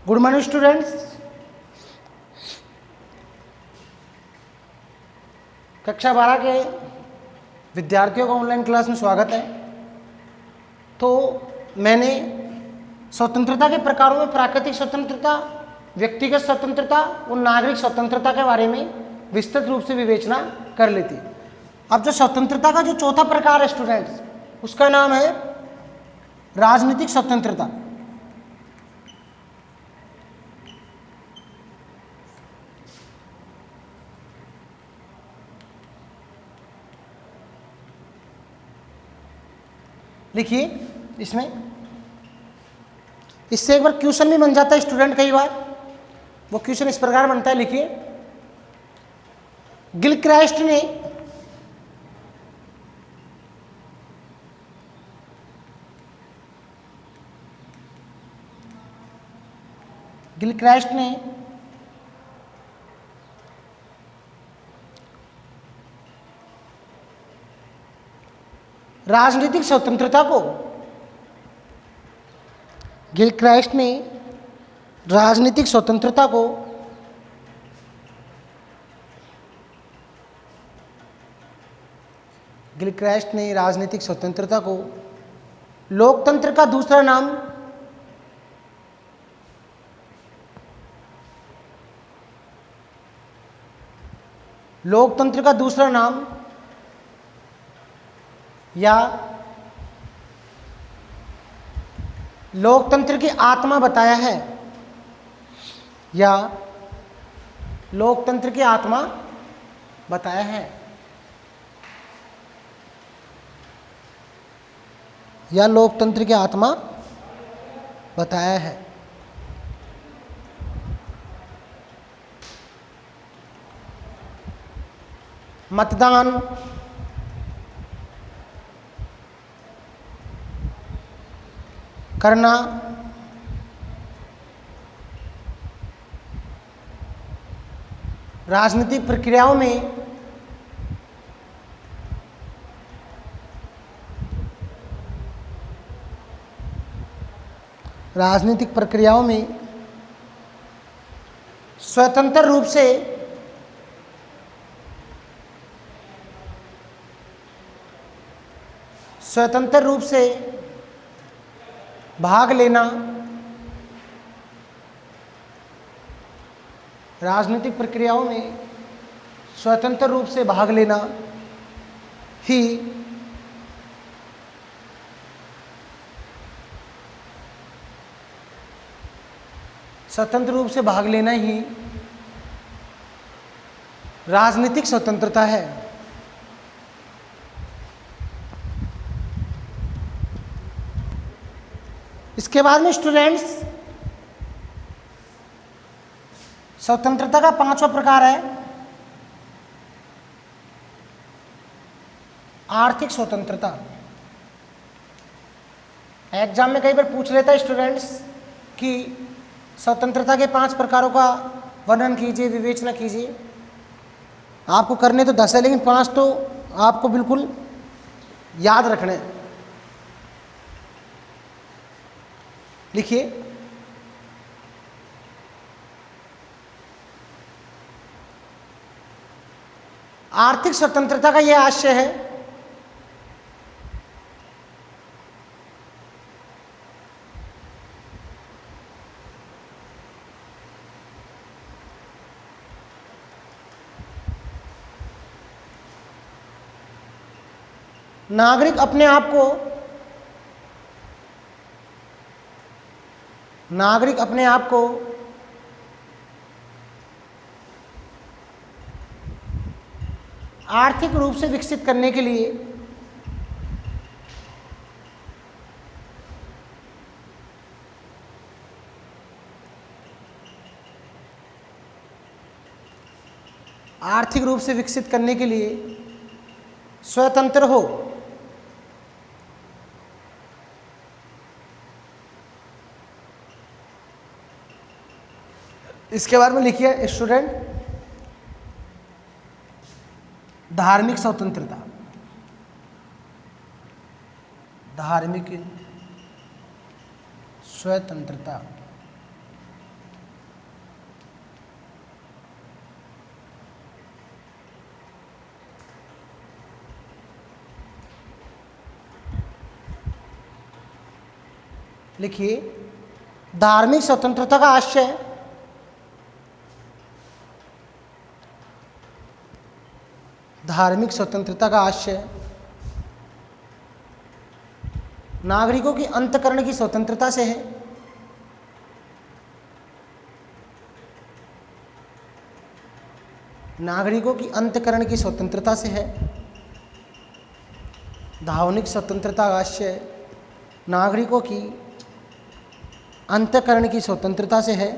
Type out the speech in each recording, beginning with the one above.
Good morning students. कक्षा 12 के विद्यार्थियों का ऑनलाइन क्लास में स्वागत है। तो मैंने स्वतंत्रता के प्रकारों में प्राकृतिक स्वतंत्रता, व्यक्तिगत स्वतंत्रता और नागरिक स्वतंत्रता के बारे में विस्तृत रूप से विवेचना कर ली थी। अब जो स्वतंत्रता का जो चौथा प्रकार है स्टूडेंट्स, उसका नाम है राजनीतिक स्वतंत्रता। लिखिए इसमें, इससे एक बार क्वेश्चन भी बन जाता है स्टूडेंट। कई बार वो क्वेश्चन इस प्रकार बनता है, लिखिए गिलक्राइस्ट ने राजनीतिक स्वतंत्रता को गिलक्राइस्ट ने राजनीतिक स्वतंत्रता को गिलक्राइस्ट ने राजनीतिक स्वतंत्रता को लोकतंत्र का दूसरा नाम या लोकतंत्र की आत्मा बताया है, या लोकतंत्र की आत्मा बताया है, या लोकतंत्र की आत्मा बताया है। मतदान, करना, राजनीतिक प्रक्रियाओं में स्वतंत्र रूप से भाग लेना, राजनीतिक प्रक्रियाओं में स्वतंत्र रूप से भाग लेना ही राजनीतिक स्वतंत्रता है। इसके बाद में स्टूडेंट्स स्वतंत्रता का पांचवा प्रकार है आर्थिक स्वतंत्रता। एग्जाम में कई बार पूछ लेता है स्टूडेंट्स कि स्वतंत्रता के 5 प्रकारों का वर्णन कीजिए, विवेचना कीजिए। आपको करने तो 10 है, लेकिन 5 तो आपको बिल्कुल याद रखने। लिखिए आर्थिक स्वतंत्रता का यह आशय है नागरिक अपने आप को आर्थिक रूप से विकसित करने के लिए स्वतंत्र हो। इसके बारे में लिखिए स्टूडेंट धार्मिक स्वतंत्रता। धार्मिक स्वतंत्रता। लिखिए, धार्मिक स्वतंत्रता का आशय धार्मिक स्वतंत्रता का आशय नागरिकों की अंतःकरण की स्वतंत्रता से है। नागरिकों की अंतःकरण की स्वतंत्रता से है। धार्मिक स्वतंत्रता का आशय नागरिकों की अंतःकरण की स्वतंत्रता से है।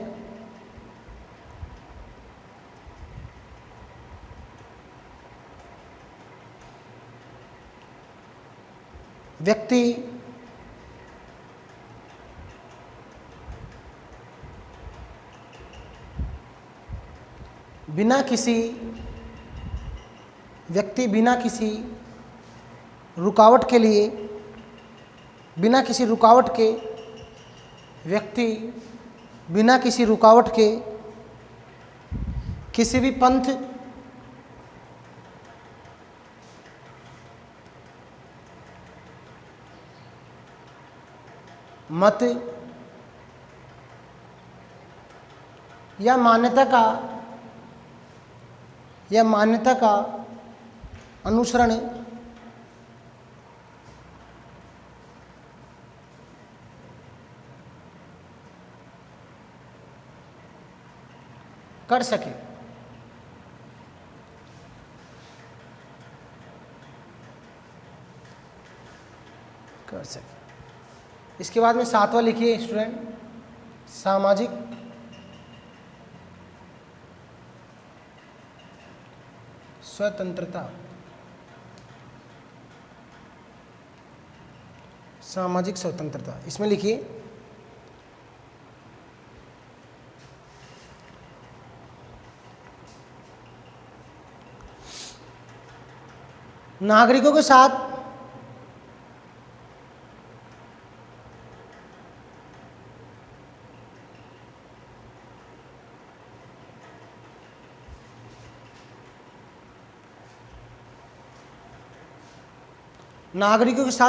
व्यक्ति बिना किसी रुकावट के लिए बिना किसी रुकावट के व्यक्ति बिना किसी रुकावट के किसी भी पंथ, मत या मान्यता का अनुसरण कर सके। इसके बाद में 7वां लिखिए स्टूडेंट, सामाजिक स्वतंत्रता। सामाजिक स्वतंत्रता, इसमें लिखिए, नागरिकों के साथ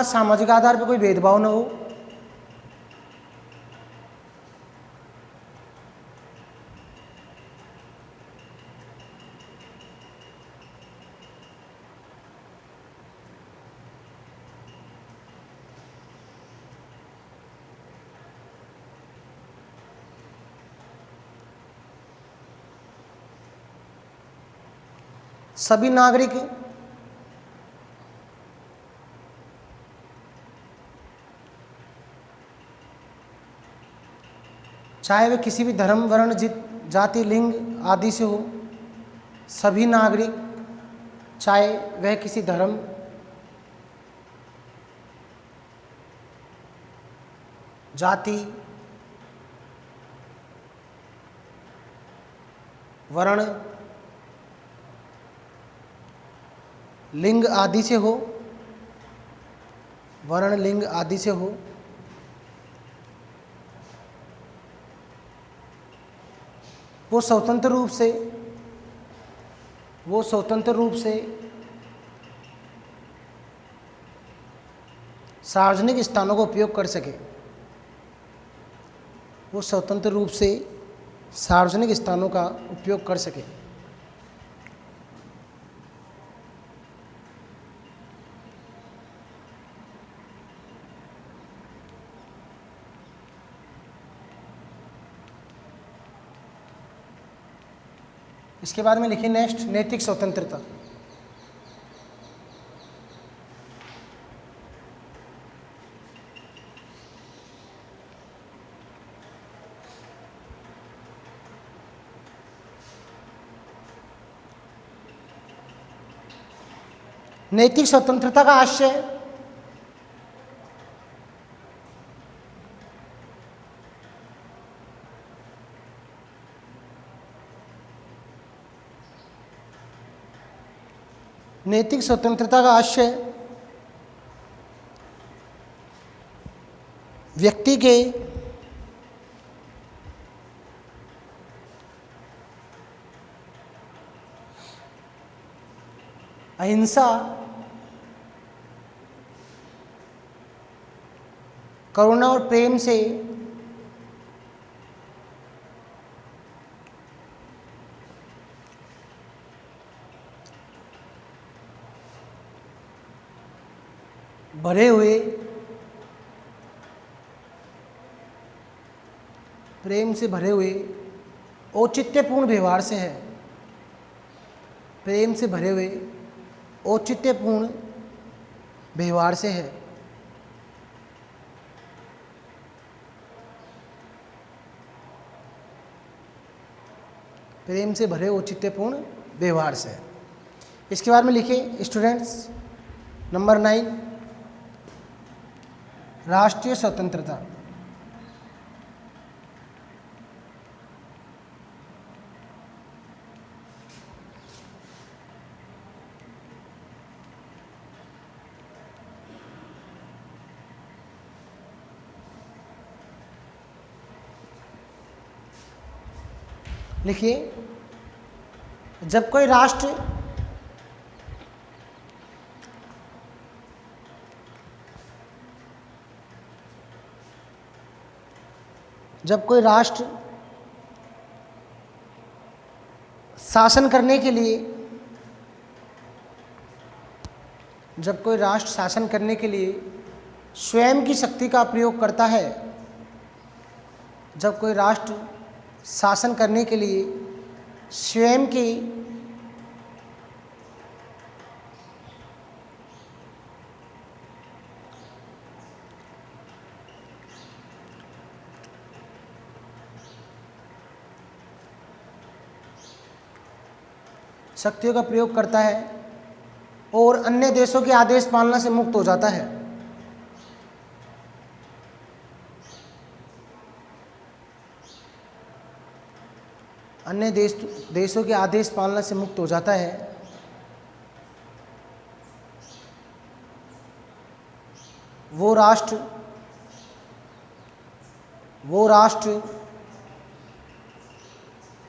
सामाजिक आधार पर कोई भेदभाव न हो। सभी नागरिक चाहे वे किसी भी धर्म, वर्ण, जाति, लिंग आदि से हो, सभी नागरिक चाहे वह किसी धर्म, जाति, वर्ण, लिंग आदि से हो, वर्ण, लिंग आदि से हो, वो स्वतंत्र रूप से सार्वजनिक स्थानों का उपयोग कर सके। वो स्वतंत्र रूप से सार्वजनिक स्थानों का उपयोग कर सके। इसके बाद में लिखिए नेक्स्ट, नैतिक स्वतंत्रता। नैतिक स्वतंत्रता का आशय नैतिक स्वतंत्रता का आशय व्यक्ति के अहिंसा, करुणा और प्रेम से भरे हुए, प्रेम से भरे हुए औचित्यपूर्ण व्यवहार से है। प्रेम से भरे हुए औचित्यपूर्ण व्यवहार से है। प्रेम से भरे औचित्यपूर्ण व्यवहार से है। इसके बारे में लिखिए स्टूडेंट्स। नंबर 9, राष्ट्रीय स्वतंत्रता। लिखिए, जब कोई राष्ट्र शासन करने के लिए, स्वयं की शक्ति का प्रयोग करता है, जब कोई राष्ट्र शासन करने के लिए स्वयं की शक्तियों का प्रयोग करता है और अन्य देशों के आदेश पालना से मुक्त हो जाता है। अन्य देशों के आदेश पालना से मुक्त हो जाता है, वो राष्ट्र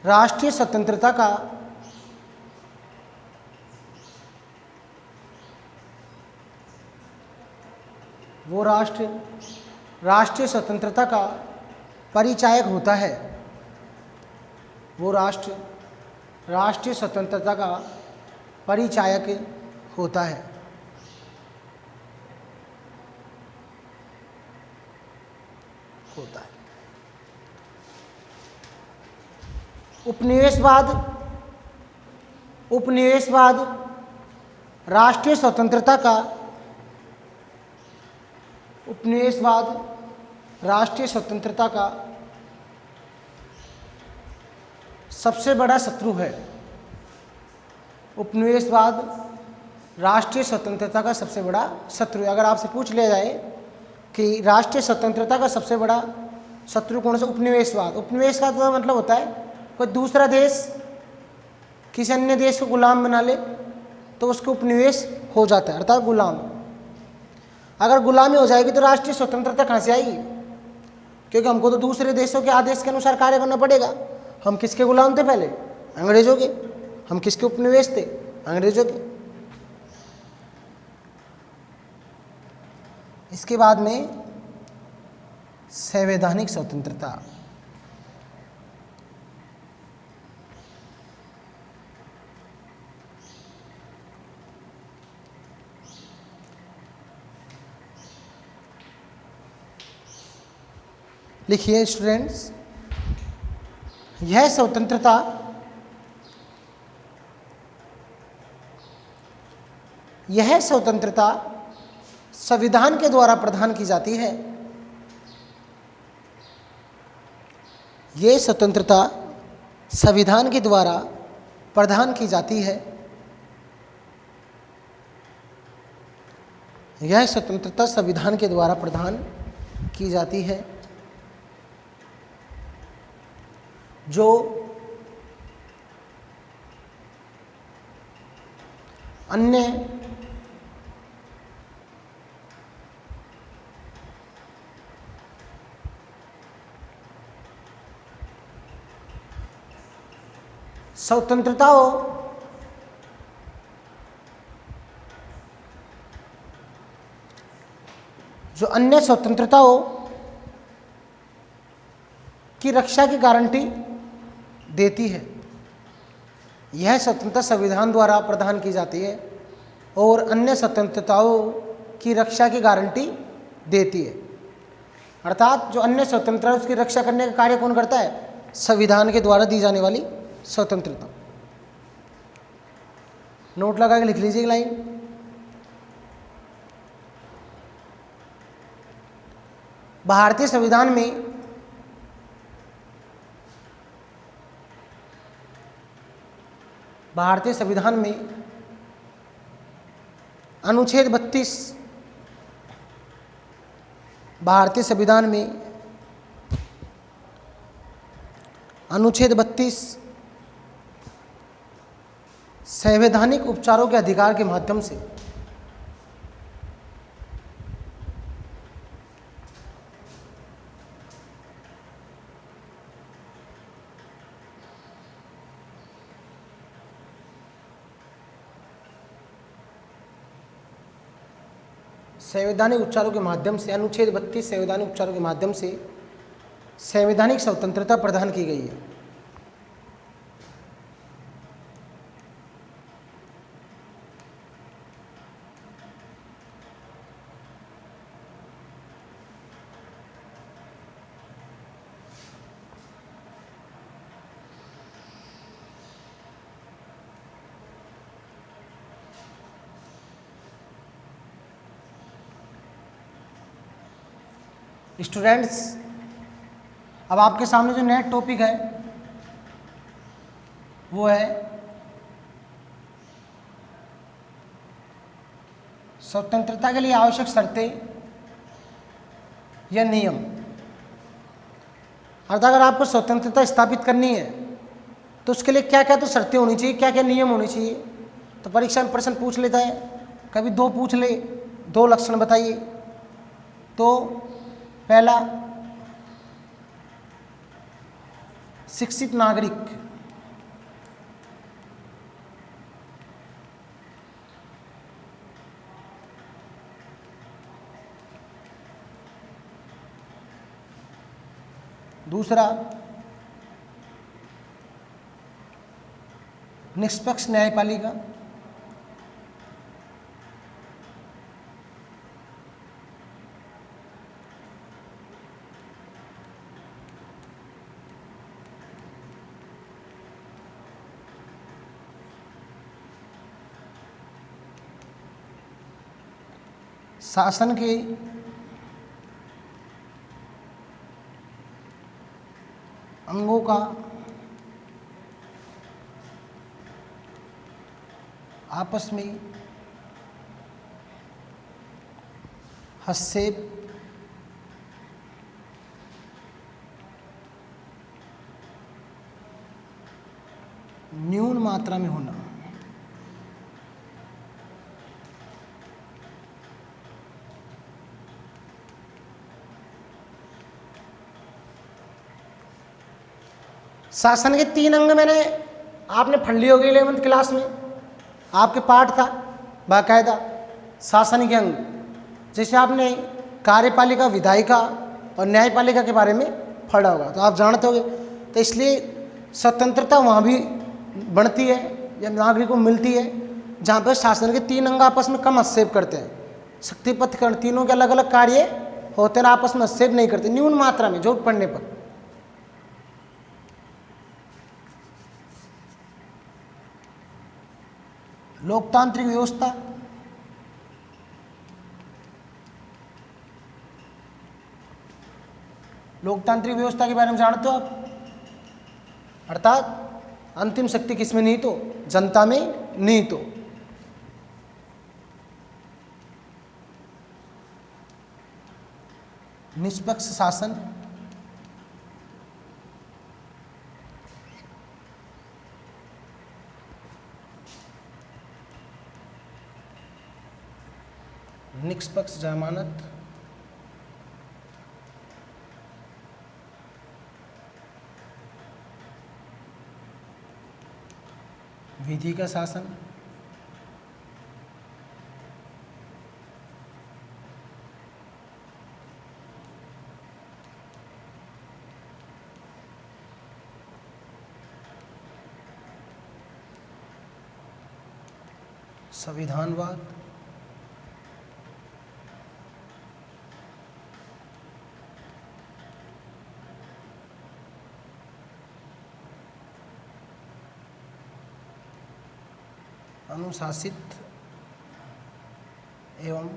राष्ट्रीय स्वतंत्रता का परिचायक होता है। वो राष्ट्र राष्ट्रीय स्वतंत्रता का परिचायक होता है। उपनिवेशवाद राष्ट्रीय स्वतंत्रता का सबसे बड़ा शत्रु है। उपनिवेशवाद राष्ट्रीय स्वतंत्रता का सबसे बड़ा शत्रु है। अगर आपसे पूछ लिया जाए कि राष्ट्रीय स्वतंत्रता का सबसे बड़ा शत्रु कौन सा? उपनिवेशवाद का मतलब होता है कोई दूसरा देश किसी अन्य देश को गुलाम बना ले तो उसको उपनिवेश हो जाता है, अर्थात गुलाम। अगर गुलामी हो जाएगी तो राष्ट्रीय स्वतंत्रता कहाँ से आएगी? क्योंकि हमको तो दूसरे देशों के आदेश के अनुसार कार्य करना पड़ेगा। हम किसके गुलाम थे पहले? अंग्रेजों के। हम किसके उपनिवेश थे? अंग्रेजों के। इसके बाद में संवैधानिक स्वतंत्रता। लिखिए स्टूडेंट्स, यह स्वतंत्रता संविधान के द्वारा प्रदान की जाती है। यह स्वतंत्रता संविधान के द्वारा प्रदान की जाती है। यह स्वतंत्रता संविधान के द्वारा प्रदान की जाती है जो अन्य स्वतंत्रताओं जो अन्य स्वतंत्रताओं की रक्षा की गारंटी देती है। यह स्वतंत्रता संविधान द्वारा प्रदान की जाती है और अन्य स्वतंत्रताओं की रक्षा की गारंटी देती है। अर्थात जो अन्य स्वतंत्रता है उसकी रक्षा करने का कार्य कौन करता है? संविधान के द्वारा दी जाने वाली स्वतंत्रता। नोट लगा के लिख लीजिए एक लाइन। भारतीय संविधान में अनुच्छेद 32 भारतीय संविधान में अनुच्छेद 32 संवैधानिक उपचारों के अधिकार के माध्यम से अनुच्छेद 32 संवैधानिक उपचारों के माध्यम से संवैधानिक स्वतंत्रता प्रदान की गई है। स्टूडेंट्स, अब आपके सामने जो नेक्स्ट टॉपिक है वो है स्वतंत्रता के लिए आवश्यक शर्तें या नियम। अर्थात अगर आपको स्वतंत्रता स्थापित करनी है तो उसके लिए क्या क्या तो शर्तें होनी चाहिए, क्या क्या नियम होने चाहिए। तो परीक्षा में प्रश्न पूछ लेता है, कभी दो पूछ ले, दो लक्षण बताइए। तो पहला, शिक्षित नागरिक। दूसरा, निष्पक्ष न्यायपालिका। शासन के अंगों का आपस में हस्तक्षेप न्यून मात्रा में होना। शासन के 3 अंग आपने पढ़ लिए होंगे 11वीं क्लास में, आपके पाठ था बाकायदा शासन के अंग। जैसे आपने कार्यपालिका, विधायिका और न्यायपालिका के बारे में पढ़ा होगा तो आप जानते होंगे। तो इसलिए स्वतंत्रता वहाँ भी बढ़ती है या नागरिकों को मिलती है जहाँ पर शासन के 3 अंग आपस में कम हस्तक्षेप करते हैं। शक्तिपथकरण, तीनों के अलग अलग कार्य होते हैं, आपस में हस्तक्षेप नहीं करते, न्यून मात्रा में जरूरत पड़ने पर। लोकतांत्रिक व्यवस्था, लोकतांत्रिक व्यवस्था के बारे में जानते हो आप। अर्थात अंतिम शक्ति किसमें निहित हो? जनता में निहित हो। निष्पक्ष शासन, निष्पक्ष जमानत, विधि का शासन, संविधानवाद, अनुशासित एवं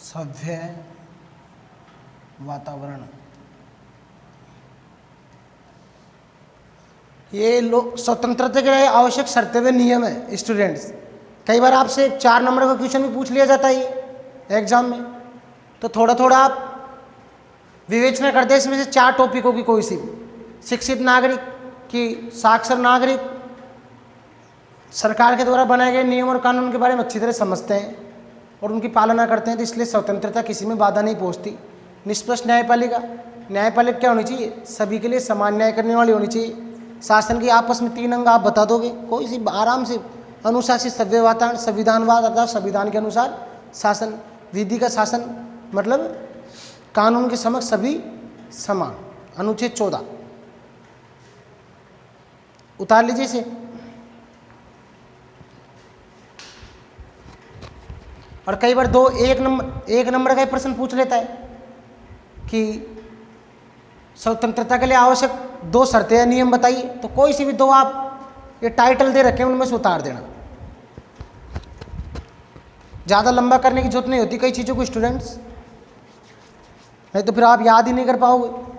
सभ्य वातावरण। ये लोग स्वतंत्रता के लिए आवश्यक शर्तें व नियम है स्टूडेंट्स। कई बार आपसे 4 नंबर का क्वेश्चन भी पूछ लिया जाता है एग्जाम में, तो थोड़ा थोड़ा आप विवेचना करते हैं इसमें से 4 टॉपिकों की कोई सी। शिक्षित नागरिक की, साक्षर नागरिक, सरकार के द्वारा बनाए गए नियम और कानून के बारे में अच्छी तरह समझते हैं और उनकी पालना करते हैं, तो इसलिए स्वतंत्रता किसी में बाधा नहीं पहुंचती। निष्पक्ष न्यायपालिका, न्यायपालिका क्या होनी चाहिए? सभी के लिए समान न्याय करने वाली होनी चाहिए। शासन की आपस में 3 अंग आप बता दोगे, कोई सी आराम से। अनुशासित सभ्य वातावरण, संविधानवाद अर्थात संविधान के अनुसार शासन, विधि का शासन मतलब कानून के समक्ष सभी समान, अनुच्छेद 14 उतार लीजिए इसे। और कई बार एक नंबर का प्रश्न पूछ लेता है कि स्वतंत्रता के लिए आवश्यक 2 शर्तें या नियम बताइए, तो कोई सी भी 2 आप ये टाइटल दे रखे हैं उनमें से उतार देना। ज़्यादा लंबा करने की जरूरत नहीं होती कई चीज़ों को स्टूडेंट्स, नहीं तो फिर आप याद ही नहीं कर पाओगे।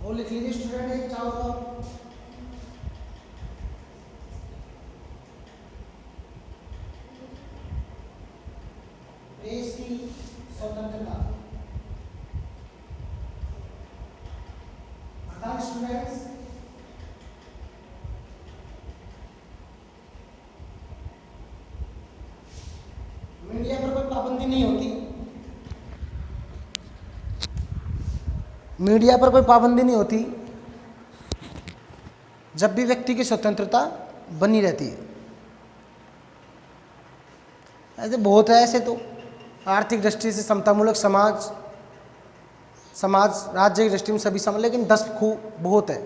वो लिख लीजिए स्टूडेंट एक चाहो तो। देश की स्वतंत्रता अर्थात स्टूडेंट्स मीडिया पर कोई पाबंदी नहीं होती, मीडिया पर कोई पाबंदी नहीं होती जब भी व्यक्ति की स्वतंत्रता बनी रहती है। ऐसे बहुत है, ऐसे तो आर्थिक दृष्टि से समतामूलक समाज राज्य की दृष्टि में सभी समान, लेकिन 10 खूब बहुत है।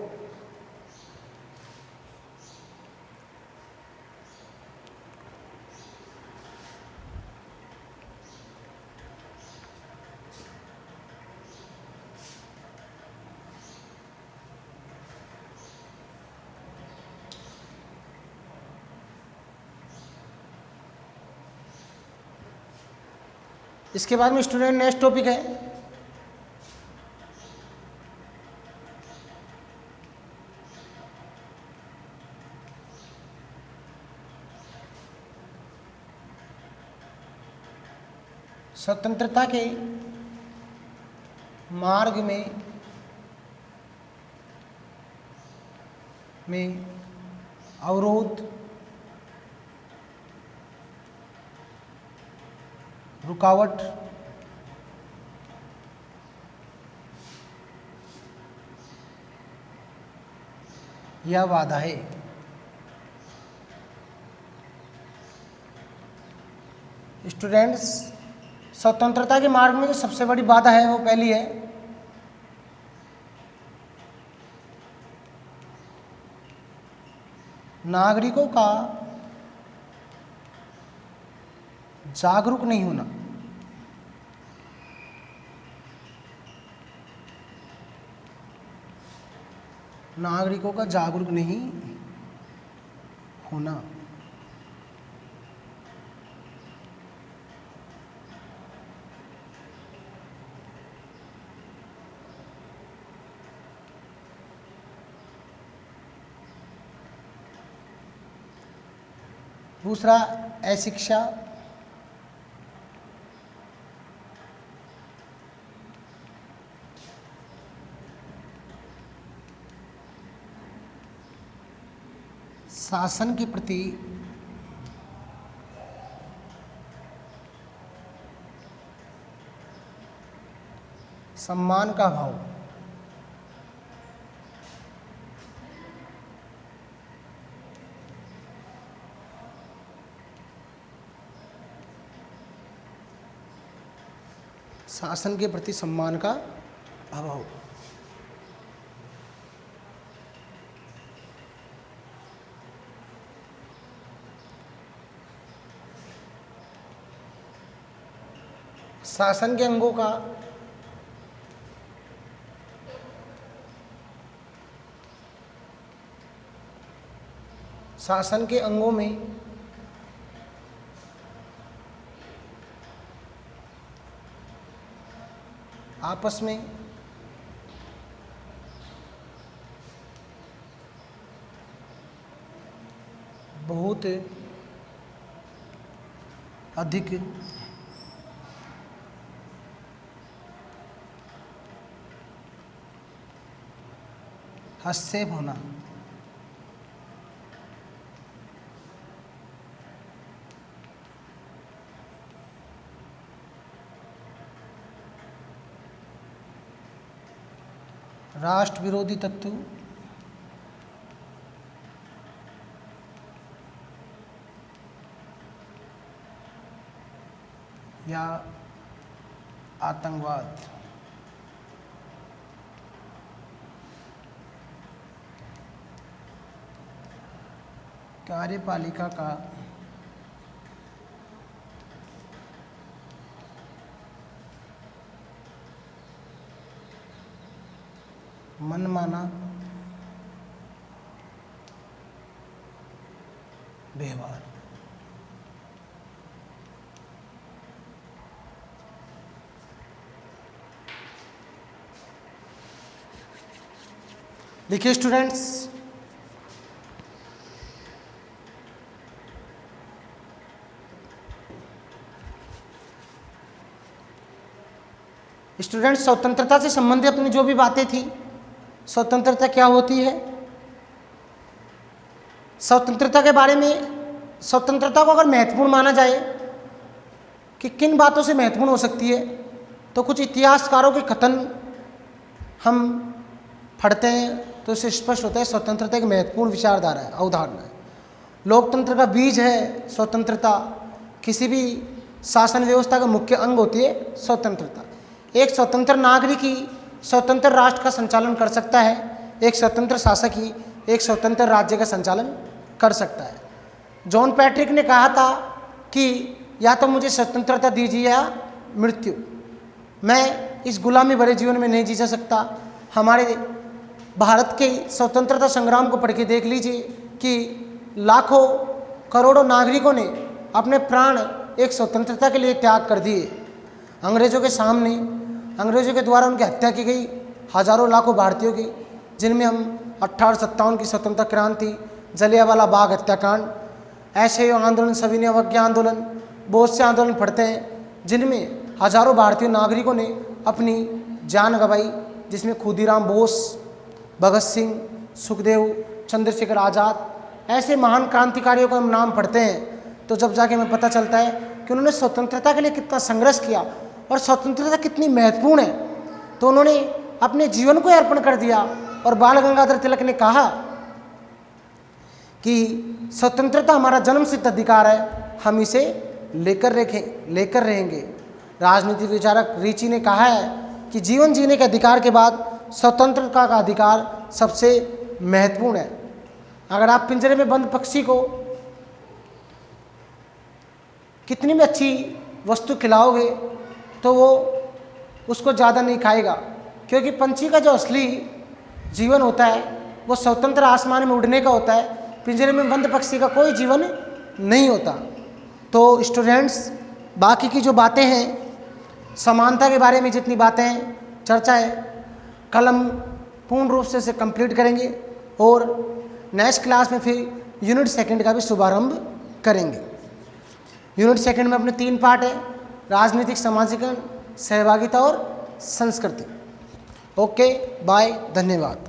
इसके बाद में स्टूडेंट नेक्स्ट टॉपिक है स्वतंत्रता के मार्ग में अवरोध, रुकावट, या बाधाएं। स्टूडेंट्स स्वतंत्रता के मार्ग में जो सबसे बड़ी बाधा है वो पहली है नागरिकों का जागरूक नहीं होना। नागरिकों का जागरूक नहीं होना। दूसरा, अशिक्षा। शासन के प्रति सम्मान का भाव। शासन के प्रति सम्मान का अभाव। शासन के अंगों का शासन के अंगों में आपस में बहुत अधिक हस्तक्षेप होना। राष्ट्र विरोधी तत्व या आतंकवाद। कार्यपालिका का मनमाना व्यवहार। देखिए स्टूडेंट्स, स्वतंत्रता से संबंधित अपनी जो भी बातें थी, स्वतंत्रता क्या होती है, स्वतंत्रता के बारे में, स्वतंत्रता को अगर महत्वपूर्ण माना जाए कि किन बातों से महत्वपूर्ण हो सकती है, तो कुछ इतिहासकारों के कथन हम पढ़ते हैं तो इससे स्पष्ट होता है स्वतंत्रता एक महत्वपूर्ण विचारधारा है, अवधारणा है। लोकतंत्र का बीज है स्वतंत्रता। किसी भी शासन व्यवस्था का मुख्य अंग होती है स्वतंत्रता। एक स्वतंत्र नागरिक ही स्वतंत्र राष्ट्र का संचालन कर सकता है। एक स्वतंत्र शासक ही एक स्वतंत्र राज्य का संचालन कर सकता है। जॉन पैट्रिक ने कहा था कि या तो मुझे स्वतंत्रता दीजिए या मृत्यु, मैं इस गुलामी भरे जीवन में नहीं जी जा सकता। हमारे भारत के स्वतंत्रता संग्राम को पढ़ के देख लीजिए कि लाखों करोड़ों नागरिकों ने अपने प्राण एक स्वतंत्रता के लिए त्याग कर दिए। अंग्रेज़ों के सामने, अंग्रेज़ों के द्वारा उनकी हत्या की गई हजारों लाखों भारतीयों की, जिनमें हम 1857 की स्वतंत्रता क्रांति, जलियांवाला बाग हत्याकांड, ऐसे आंदोलन, सविनय अवज्ञा आंदोलन, बहुत से आंदोलन पढ़ते हैं जिनमें हजारों भारतीय नागरिकों ने अपनी जान गंवाई, जिसमें खुदीराम बोस, भगत सिंह, सुखदेव, चंद्रशेखर आज़ाद, ऐसे महान क्रांतिकारियों का हम नाम पढ़ते हैं तो जब जाके हमें पता चलता है कि उन्होंने स्वतंत्रता के लिए कितना संघर्ष किया और स्वतंत्रता कितनी महत्वपूर्ण है, तो उन्होंने अपने जीवन को अर्पण कर दिया। और बाल गंगाधर तिलक ने कहा कि स्वतंत्रता हमारा जन्मसिद्ध अधिकार है, हम इसे लेकर रहेंगे। राजनीतिक विचारक रीची ने कहा है कि जीवन जीने के अधिकार के बाद स्वतंत्रता का अधिकार सबसे महत्वपूर्ण है। अगर आप पिंजरे में बंद पक्षी को कितनी भी अच्छी वस्तु खिलाओगे तो वो उसको ज़्यादा नहीं खाएगा, क्योंकि पंछी का जो असली जीवन होता है वो स्वतंत्र आसमान में उड़ने का होता है। पिंजरे में बंद पक्षी का कोई जीवन नहीं होता। तो स्टूडेंट्स, बाकी की जो बातें हैं, समानता के बारे में जितनी बातें हैं, चर्चा है, कल हम पूर्ण रूप से इसे कंप्लीट करेंगे और नेक्स्ट क्लास में फिर यूनिट सेकंड का भी शुभारंभ करेंगे। यूनिट सेकंड में अपने 3 पार्ट है, राजनीतिक, सामाजिक, सहभागिता और संस्कृति। ओके, बाय, धन्यवाद।